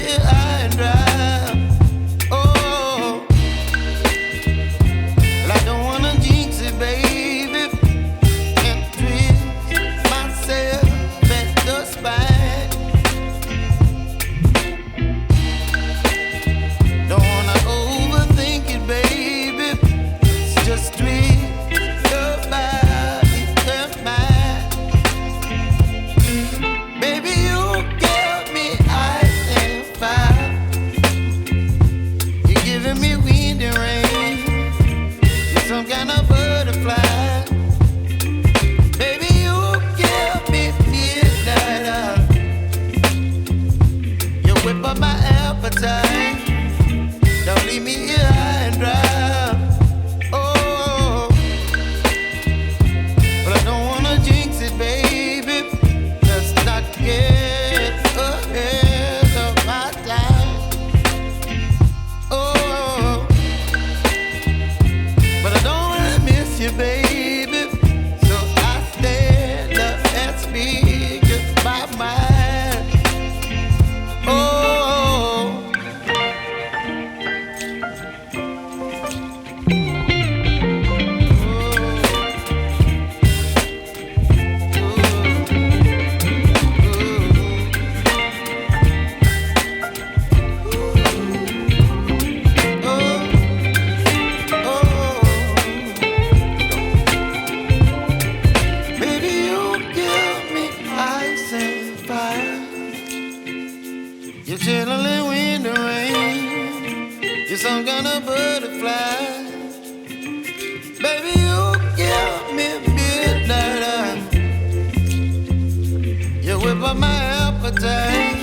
here high and dry. Oh, well, I don't wanna jinx it, baby, and twist myself at the spine. Don't wanna overthink it, baby. It's just twist your body and mine. Baby, you give me ice and fire. You're giving me wind and rain. You're some kind of butterfly. Baby, you give me midnight. You whip up my appetite. Don't leave me here high and dry. Oh, but I don't wanna jinx it, baby. Let's not get ahead of my time. Oh, but I don't wanna miss you, baby. So I stand up and speak my mind. Oh. Baby, you give me ice and fire. You're chilling wind and rain. You're some kind of butterfly. Baby, you give me midnight. You whip up my appetite.